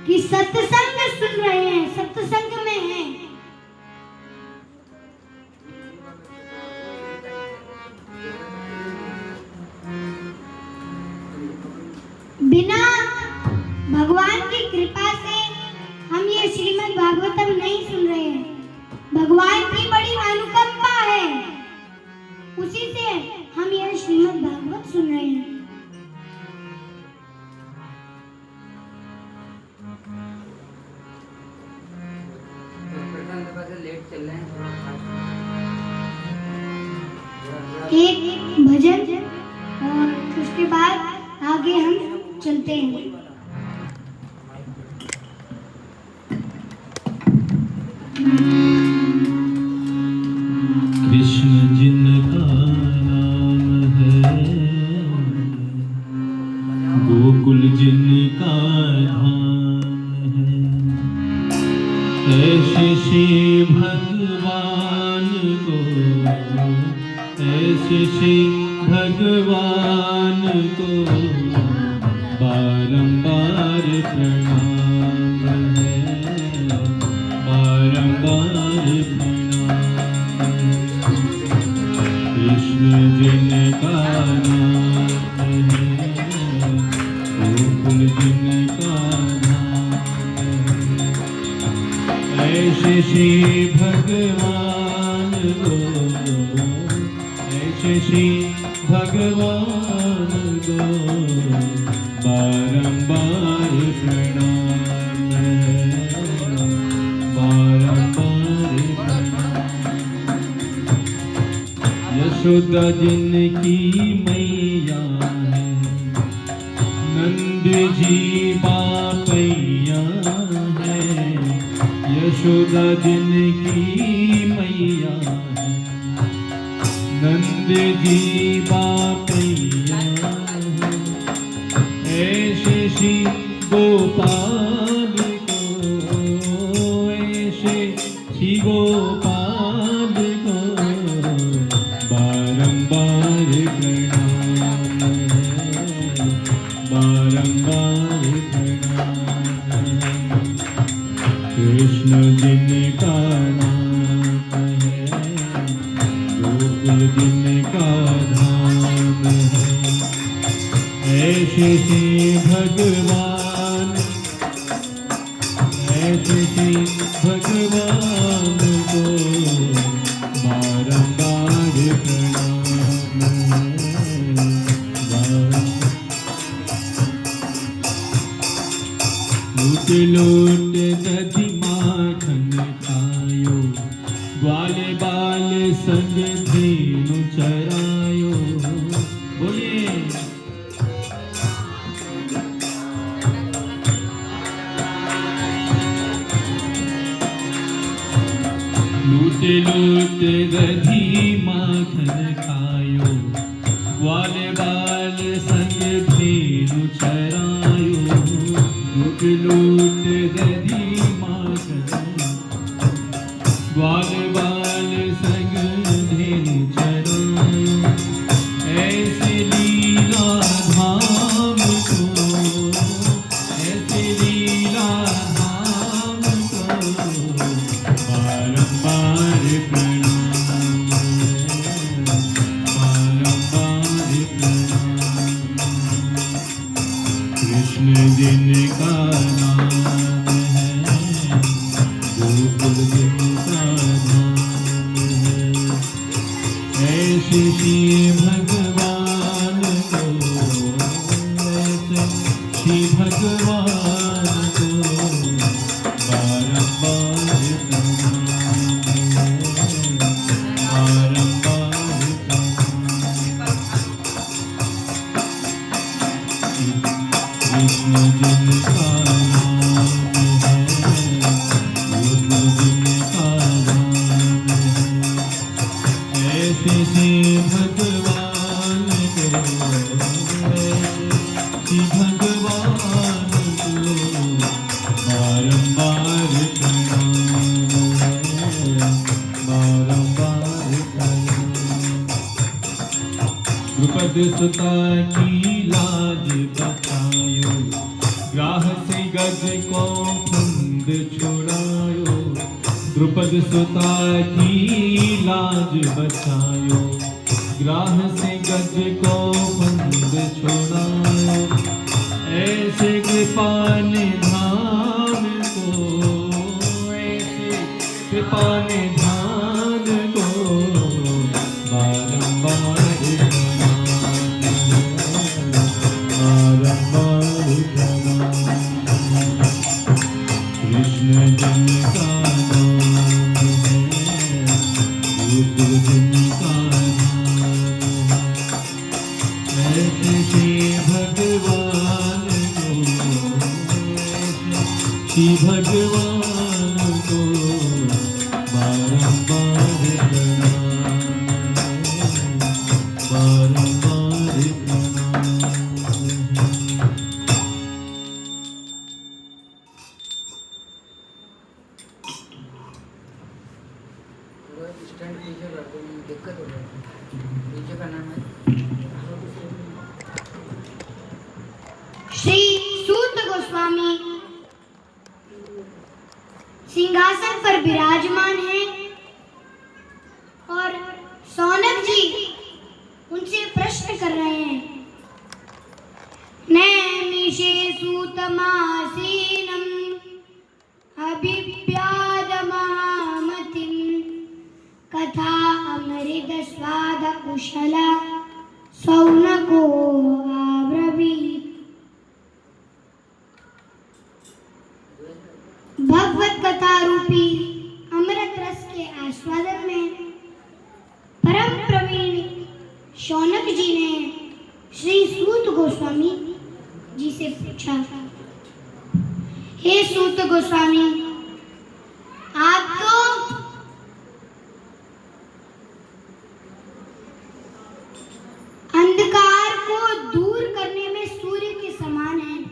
कि सत्संग सुन रहे हैं, सत्संग में हैं। बिना भगवान की कृपा से हम ये श्रीमद् भागवतम नहीं सुन रहे हैं। भगवान की बड़ी अनुकंपा है, उसी से हम ये श्रीमद् भागवत सुन रहे हैं। लेट चल रहे हैं, एक भजन और उसके बाद आगे हम चलते हैं। कृष्ण जिनका नाम है, गोकुल जिनका धाम है, ऐसे श्री भगवान को, ऐसे श्री भगवान को बारंबार प्रणाम है, बारंबार प्रणाम। कृष्ण जिनका नाम है, गोकुल जिनका धाम है, ऐसे श्री भगवान को, ऐसे श्री भगवान को बारंबार प्रणाम है, बारंबार प्रणाम। यशोदा जिनकी मैया है, नंद जी बापैया है, यशोदा जिनकी मैया है, नंद जी बापैया है, ऐसे श्री गोपाल को, ऐसे श्री गोपाल को बारंबार प्रणाम है, बारंबार प्रणाम है। कृष्ण जिनका नाम है, गोकुल जिनका धाम है, ऐसे श्री भगवान, ऐसे श्री भगवान को बारंबार प्रणाम है, लूट लूट दधि माखन खायो, ग्वाले बाल संग धेनु चरायो। बोलिए लूट लूट दधी माखन खायो, ग्वाले बाल संग धेनु चरायो। लूट लूट दधी माखन, ग्वाले बाल संग धेनु चरायो। ऐसे लीला धाम को, ऐसे लीला धाम को बारंबार प्रणाम है, बारंबार प्रणाम। कृष्ण जिनका नाम है, गोकुल जिनका धाम है, ऐसे श्री भगवान को, ऐसे श्री भगवान को बारंबार प्रणाम है, बारंबार प्रणाम। कृष्ण जिनका नाम सुता की लाज बचायो, ग्राह से गज को फंद छुड़ायो। द्रुपद सुता की लाज बचायो, ग्राह से गज को फंद छुड़ायो। ऐसे कृपा निधान को, ऐसे कृपा निधान को बारंबार कृष्ण जन का नाम है, गोकुल जन का नाम है। ऐसे श्री भगवान को, श्री भगवान को बारंबार प्रणाम, बारंबार प्रणाम। स्टैंड पीछे कर दो, दिक्कत हो जाएगी। पीछे का नाम है श्री सूत गोस्वामी सिंहासन पर विराजमान हैं और सौनक जी उनसे प्रश्न कर रहे हैं। नैमिषे सूतमासीनम् अभिप्याद महामतिम् कथा अमृत स्वाद कुशल सौनको आब्रवीत्। भगवत कथा रूपी अमृत रस के आस्वादन में परम प्रवीण शौनक जी ने श्री सूत गोस्वामी जी से पूछा, हे सूत गोस्वामी, आप तो अंधकार को दूर करने में सूर्य के समान हैं,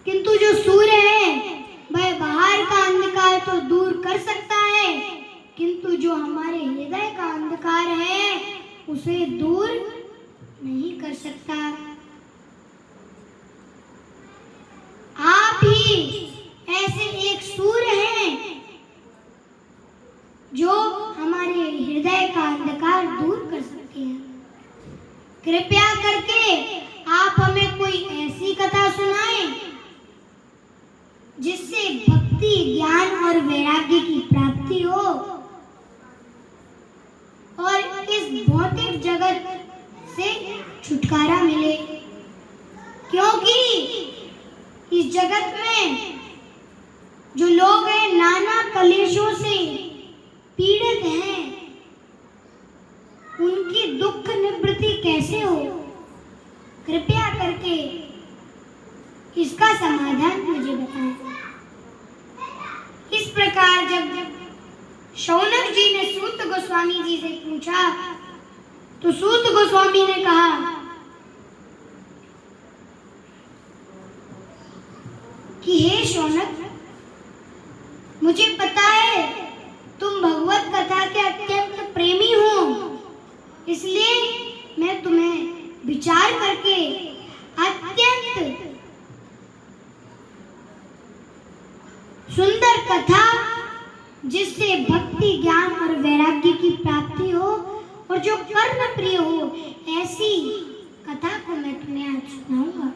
किंतु जो सूर्य है वह बाहर का अंधकार तो दूर कर सकता है, किंतु जो हमारे हृदय का अंधकार है उसे दूर नहीं कर सकता। आप ही ऐसे एक सूर्य हैं जो हमारे हृदय का अंधकार दूर कर सकते हैं। कृपया करके आप हमें कोई ऐसी कथा सुनाएं जिससे भक्ति, ज्ञान और वैराग्य की प्राप्ति हो और इस भौतिक जगत से छुटकारा मिले, क्योंकि इस जगत में जो लोग हैं नाना कलेशों से पीड़ित हैं, उनकी दुख निवृत्ति कैसे हो? कृपया करके इसका समाधान मुझे बताएं। इस प्रकार जब शौनक जी ने सूत गोस्वामी जी से पूछा तो सूत गोस्वामी ने कहा कि हे शौनक, मुझे पता है तुम भगवत कथा के अत्यंत प्रेमी हो, इसलिए मैं तुम्हें विचार करके अत्यंत सुंदर कथा जिससे भक्ति, ज्ञान और वैराग्य की प्राप्ति हो और जो कर्म प्रिय हो, ऐसी कथा को मैं तुम्हें आज सुनाऊंगा।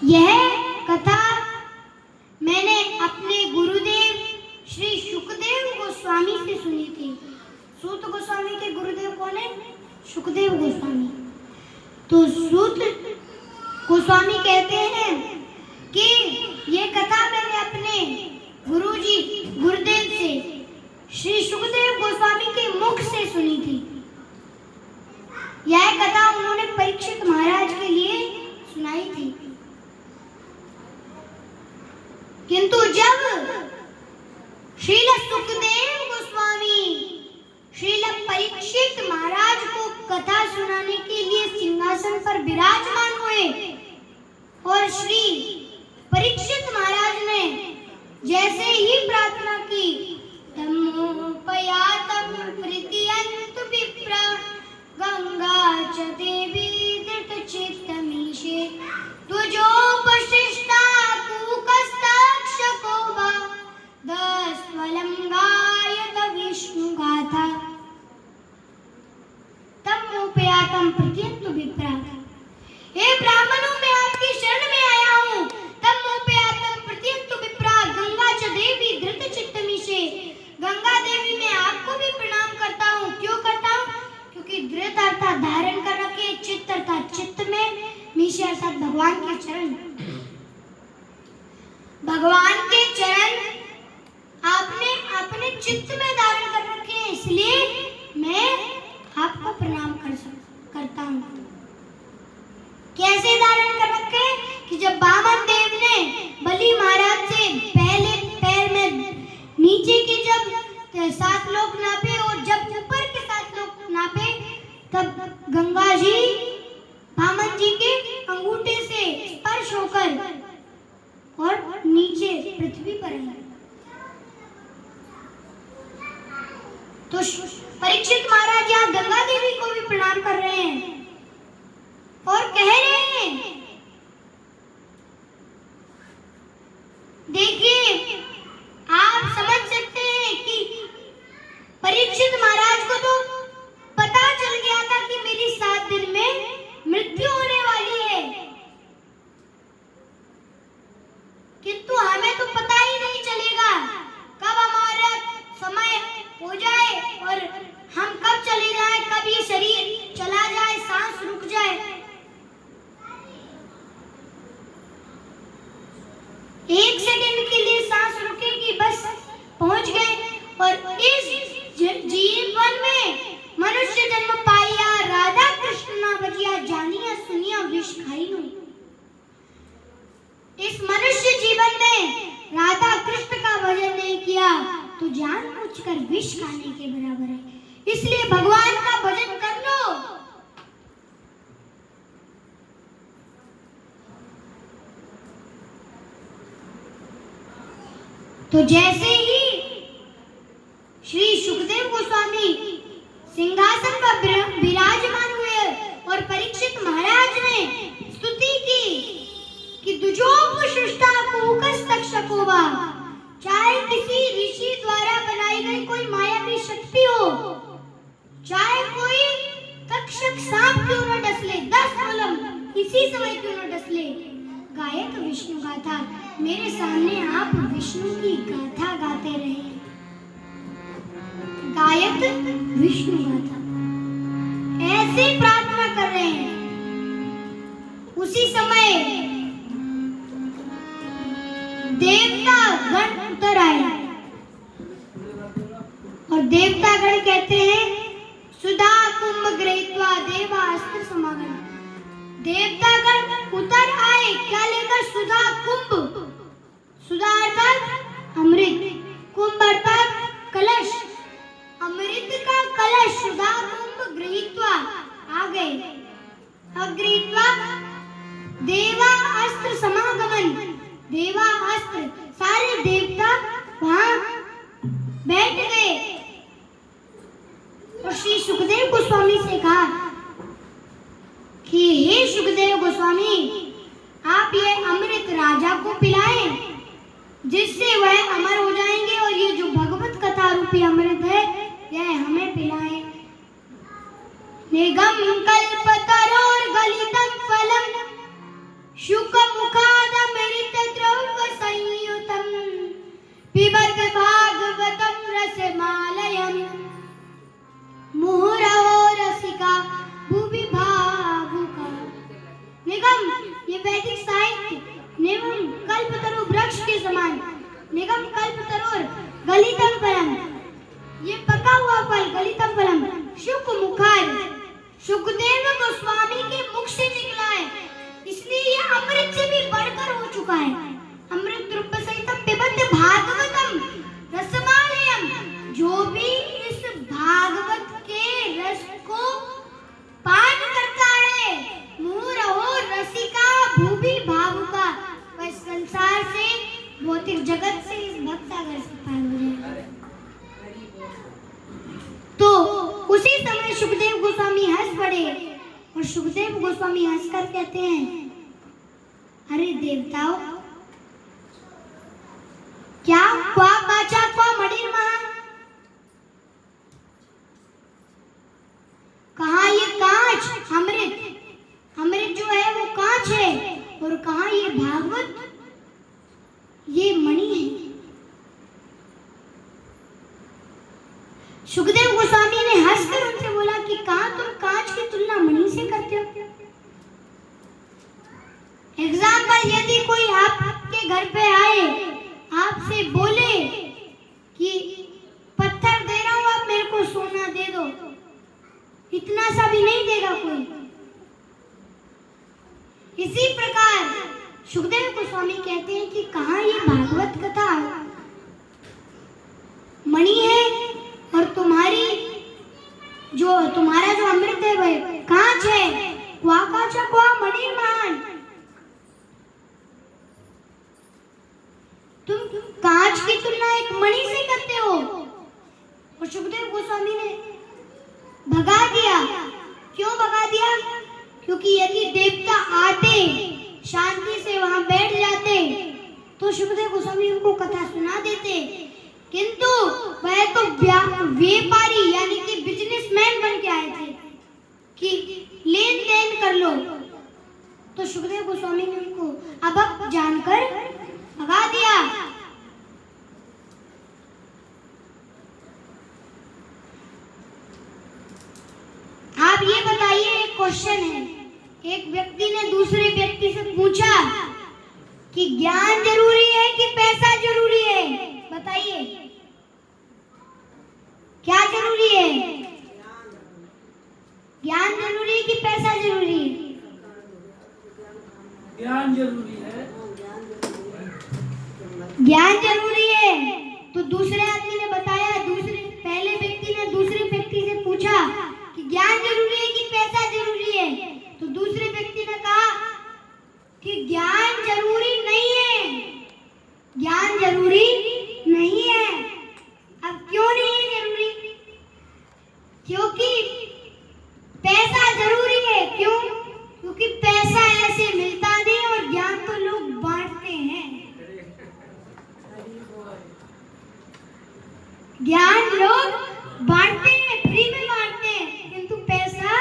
यह कथा मैंने अपने गुरुदेव श्री सुखदेव गोस्वामी से सुनी थी। सूत गोस्वामी के गुरुदेव कौन है? सुखदेव गोस्वामी। तो सूत गोस्वामी कहते हैं कि ये कथा मैंने अपने गुरुजी गुरुदेव से श्री सुखदेव गोस्वामी के मुख से सुनी थी। यह कथा उन्होंने परीक्षित महाराज के लिए सुनाई थी, किंतु जब श्रील सुखदेव गोस्वामी श्रील परीक्षित महाराज को कथा सुनाने के लिए सिंहासन पर विराजमान हुए और श्री परीक्षित महाराज ने जैसे ही प्रार्थना की तमोपयातं प्रीत्यंत विप्रा गंगा च देवी धृतचित्तमीशे तुजोपशिष्टा कूकस्तक्षको वा दस्वलं गायत विष्णुगाथा तमोपयातं प्रीत्यंत विप्रा। हे ब्राह्मणों, मैं आपकी शरण में आया हूँ। तमोपयातं प्रीत्यंत विप्रा गंगा च देवी धृतचित्तमीशे। गंगा देवी, मैं आपको भी प्रणाम करता हूँ। क्यों करता हूँ? क्योंकि धृत अर्थात धारण कर रखे, चित्त अर्थात चित्त में, मीशे अर्थात भगवान के चरण। भगवान के चरण आपने अपने चित्त में धारण कर रखे हैं, इसलिए मैं आपको प्रणाम करता हूँ। कैसे धारण कर रखे? कि जब वामन देव ने बलि महाराज से पहले पैर में नीचे के जब 7 लोग नापे और जब ऊपर के 7 लोग नापे, तब गंगा जी वामन जी के अंगूठे से स्पर्श होकर और नीचे पृथ्वी पर आई। तो परीक्षित महाराज यहाँ गंगा देवी को भी प्रणाम कर रहे हैं और कह रहे हैं, देखिए आप समझ सकते हैं कि परीक्षित महाराज को तो पता चल गया था कि मेरी 7 दिन में मृत्यु होने वाली है, किंतु हमें तो पता ही नहीं चलेगा कब हमारा समय हो जाए और हम कब चले जाए, कब ये शरीर चला जाए, सांस रुक जाए। एक सेकंड के लिए सांस रुकेगी, बस पहुंच गए। और इस जीवन में मनुष्य जन्म पाया, राधा कृष्ण ना बजिया, जानिया सुनिया विष खाई नु। इस मनुष्य जीवन में राधा कृष्ण का भजन नहीं किया तो जानबूझकर विष खाने के बराबर है। इसलिए भगवान का भजन कर लो। तो जैसे ही श्री सुखदेव गोस्वामी सिंहासन पर विराजमान हुए और परीक्षित महाराज ने स्तुति की कि दुजोपशिष्टा कूकस्तक्षको वा, चाहे किसी ऋषि द्वारा बनाई गई कोई मायावी शक्ति हो, चाहे कोई तक्षक सांप क्यों न डसले, 10 कलम इसी समय क्यों न डसले, गायक विष्णु गाथा, मेरे सामने आप विष्णु की गाथा गाते रहे। गायक विष्णु गाथा ऐसे प्रार्थना कर रहे हैं। उसी समय देवता गण उतर आए और देवता गण कहते हैं, सुधा कुंभ गृहीत्वा देवा अस्त्र समागम। देवता गण उतर आए, क्या लेकर? सुधा कुंभ। सुधा अर्थात अमृत, कुंभ अर्थात कलश, अमृत का कलश। सुधा कुंभ गृहीत्वा आ गए। अब गृहीत्वा देवा अस्त्र समागमन, देवा अस्त्र, सारे देवता वहां बैठ गए और श्री सुखदेव गोस्वामी से कहा कि हे सुखदेव गोस्वामी, आप ये अमृत राजा को पिलाएं जिससे वह अमर हो जाएंगे, और ये जो भगवत कथा रूपी अमृत है यह हमें पिलाएं। निगम कल्पतरोर गलितं फलम शुक मुखादमृत द्रव्य संयुतम पिबत भागवतम रसमालयम मुहुरहो रसिका भुवि भावुका। निगम, ये वैदिक साहित्य, निगम कल्पतरु वृक्ष के समान, निगम कल्पतरोर गलितं फलम, ये पका हुआ फल, गलितं फलम, शुक मुखार, सुखदेव गोस्वामी के मुख से निकला है, इसलिए ये अमृत से भी बढ़कर हो चुका है। अमृत रूप सहितम पिबत भागवतम रसमालयम, जो भी इस भागवत के रस को पान करता है, मुहुरहो रसिका भुवि भावुका, वह संसार से, भौतिक जगत से, इस सुखदेव गोस्वामी हंसकर कहते हैं, अरे देवताओं, क्या क्वा काचा क्वा मणिर महान, कहाँ ये कांच अमृत, अमृत जो है वो कांच है, और कहाँ ये भागवत, ये मणि है। सुखदेव गोस्वामी ने हंसकर उनसे बोला कि कहाँ तुम कांच की तुलना मणि से करते हो। एग्जाम्पल, यदि कोई आपके घर पे आए, आपसे बोले कि पत्थर दे रहा हूं, आप मेरे को सोना दे दो, इतना सा भी नहीं देगा कोई। इसी प्रकार सुखदेव गोस्वामी कहते हैं कि कहाँ ये भागवत कथा मणि है, और तुम्हारा जो अमृत है वह कांच है। क्वा काचा क्वा मणि महान, तुम कांच की तुलना एक मणि से करते हो। और सुखदेव गोस्वामी ने भगा दिया। क्यों भगा दिया? क्योंकि यदि देवता आते, शांति से वहां बैठ जाते, तो सुखदेव गोस्वामी उनको कथा सुना देते, किंतु वह तो व्यापारी यानी कि बिजनेसमैन बन के आए थे कि लेन देन कर लो। तो सुखदेव गोस्वामी ने उनको अबक जानकर भगा दिया। आप ये बताइए, एक क्वेश्चन है, एक व्यक्ति ने दूसरे व्यक्ति से पूछा कि ज्ञान जरूरी है कि पैसा जरूरी है? बताइए, क्या जरूरी है? ज्ञान जरूरी है कि पैसा जरूरी है? ज्ञान जरूरी है। ज्ञान जरूरी है। तो दूसरे आदमी ने बताया, पहले व्यक्ति ने दूसरे व्यक्ति से पूछा कि ज्ञान जरूरी है कि पैसा जरूरी है? तो दूसरे व्यक्ति ने कहा कि ज्ञान जरूरी नहीं है, ज्ञान जरूरी नहीं है। अब क्यों नहीं है जरूरी? क्योंकि पैसा जरूरी है। क्यों? क्योंकि पैसा ऐसे मिलता नहीं, और ज्ञान तो लोग बांटते हैं। ज्ञान लोग बांटते हैं, फ्री में बांटते हैं, किंतु पैसा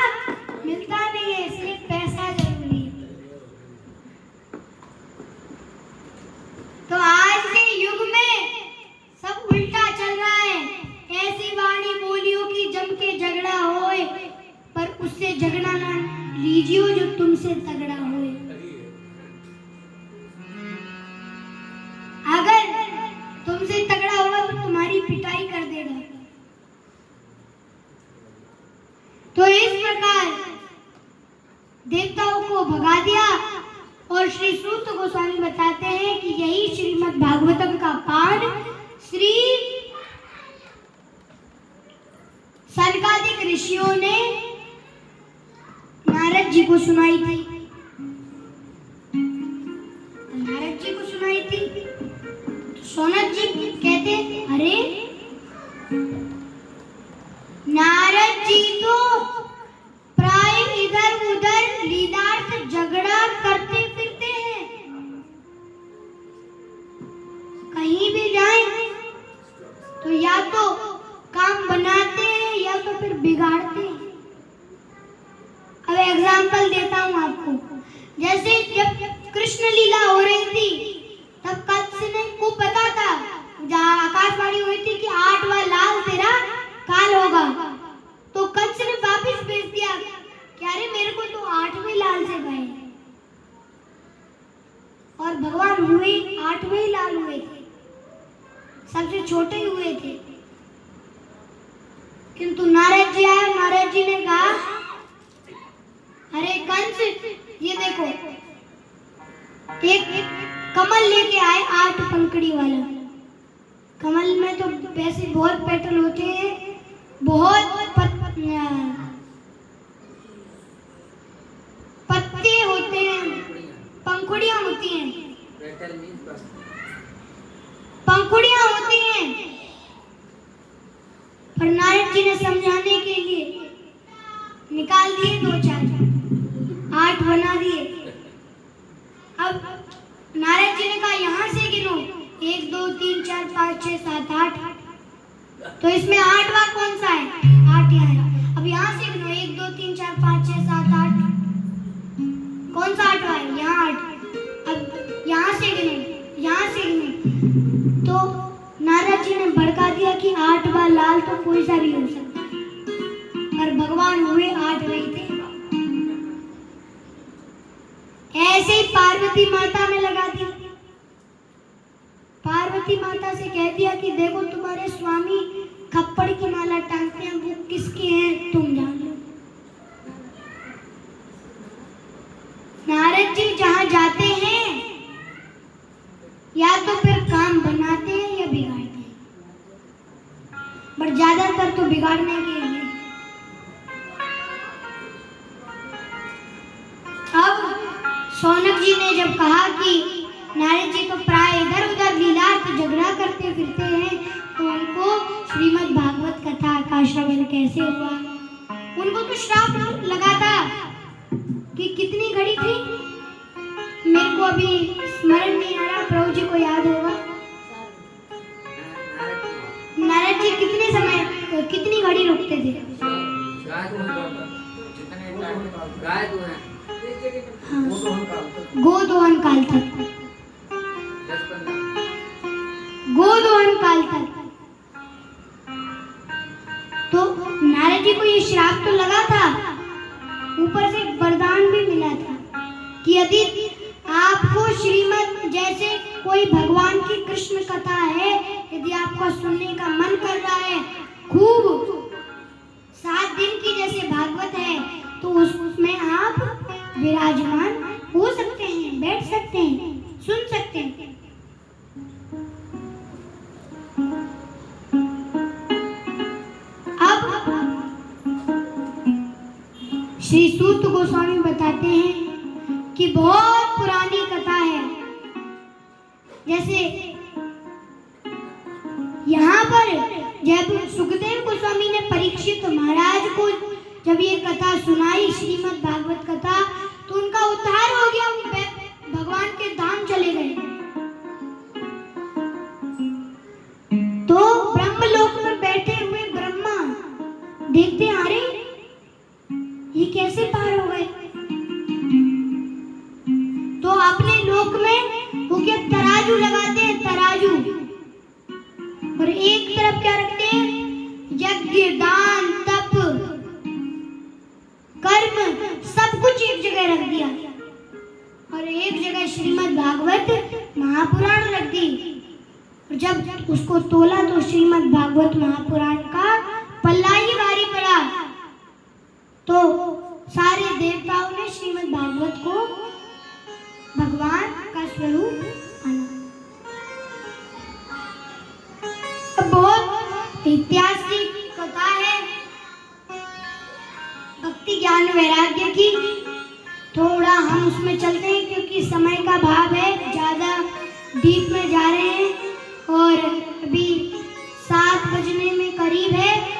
मिलता नहीं है, इसलिए पैसा जरूरी है। तो आज के युग में सब उल्टा चल रहा है। ऐसी वाणी बोलियो कि जम के झगड़ा होए, पर उससे झगड़ा ना लीजियो जो तुमसे तगड़ा होए। अगर तुमसे तगड़ा होगा तो तुम्हारी पिटाई कर देगा। तो इस प्रकार देवताओं को भगा दिया। और श्री सूत गोस्वामी बताते हैं कि यही श्रीमद् भागवतम का पाठ श्री सनकादिक ऋषियों ने नारद जी को सुनाई थी। नारद जी को सुनाई थी तो सौनक जी कहते, अरे नारद जी तो प्राय इधर उधर लीलार्थ झगड़ा करते फिरते हैं, कहीं भी जाएं तो या तो काम बनाते हैं या तो फिर बिगाड़ते हैं। अब एग्जाम्पल देता हूँ आपको। जैसे जब कृष्ण लीला हो रही थी, तब कंस को पता था, जहाँ आकाशवाणी हुई थी कि 8वां लाल तेरा काल होगा, तो कंस ने वापिस भेज दिया कि अरे मेरे को तो 8वें लाल से गए, और भगवान हुए 8वें लाल हुए थे, सबसे छोटे ही हुए थे। किंतु नारद जी आए, नारद जी ने कहा, अरे कंस, ये देखो, एक कमल लेके आए 8 पंखड़ी वाला। कमल में तो वैसे बहुत पेटल होते हैं, बहुत पत्ते होते हैं, पंखुड़ियां होती हैं, पंखुड़ियां होती हैं। पर नारद जी ने समझाने के लिए निकाल दिए 2-4। 8 बना दिए। अब नारद जी ने कहा यहाँ से गिनो 1 2 3 4 5 6 7 8, तो इसमें 8वां कौन सा है? 8 यहाँ है। अब यहाँ से गिनो 1 2 3 4 5 6 7 8, कौन सा 8वां है? यहाँ 8। अब यहाँ से गिने, यहाँ से गिने, तो नारद जी ने भड़का दिया कि 8वां लाल तो कोई सा भी हो सकता है, पर भगवान हुए 8 नहीं थे। ऐसे ही पार्वती माता ने लगा दिया। पार्वती माता से कह दिया कि देखो तुम्हारे स्वामी खप्पड़ की माला टांगते हैं, वो किसके हैं तुम जान लो। नारद जी जहां जाते हैं या तो फिर काम बनाते हैं या बिगाड़ते हैं, पर ज्यादातर तो बिगाड़ने के हैं। अब शौनक जी ने जब कहा कि नारद जी तो प्राय इधर उधर लीलार्थ झगड़ा करते फिरते हैं, तो उनको श्रीमद् भागवत कथा का श्रवण कैसे हुआ। उनको तो श्राप लगा था कि कितनी घड़ी थी, मेरे को अभी स्मरण नहीं आ रहा, प्रभु जी को याद होगा। नारद जी कितने समय कितनी घड़ी रुकते थे? हाँ, गोदोहन काल तक, गोदोहन काल तक। तो नारद जी को ये श्राप तो लगा था, ऊपर से वरदान भी मिला था कि यदि आपको श्रीमद् जैसे कोई भगवान की कृष्ण कथा है, यदि आपका सुनने का मन कर रहा है, खूब 7 दिन की जैसे भागवत है, तो उसमें आप विराजमान हो सकते हैं, बैठ सकते हैं, सुन सकते हैं। अब श्री सूत गोस्वामी बताते हैं कि बहुत पुरानी कथा है। जैसे यहाँ पर जब सुखदेव गोस्वामी ने परीक्षित महाराज को जब ये कथा सुनाई, श्रीमद् भागवत कथा, तो उनका उद्धार हो गया, वो भगवान के धाम चले गए। तो ब्रह्मलोक में बैठे हुए ब्रह्मा देखते, अरे ये कैसे पार हो गए। तो अपने लोक में वो क्या तराजू लगाते हैं, तराजू, और एक तरफ क्या रखते हैं? यज्ञ, दान, तप, कर्म, सब कुछ एक जगह रख दिया, और एक जगह श्रीमद् भागवत महापुराण रख दी। और जब उसको तोला तो श्रीमद् भागवत महापुराण का पल्ला ही भारी पड़ा। तो सारे देवताओं ने श्रीमद् भागवत को भगवान का स्वरूप माना। बहुत ऐतिहासिक कथा है भक्ति ज्ञान वैराग्य की। थोड़ा हम उसमें चलते हैं क्योंकि समय का भाव है, ज्यादा डीप में जा रहे हैं और अभी 7 बजने में करीब है।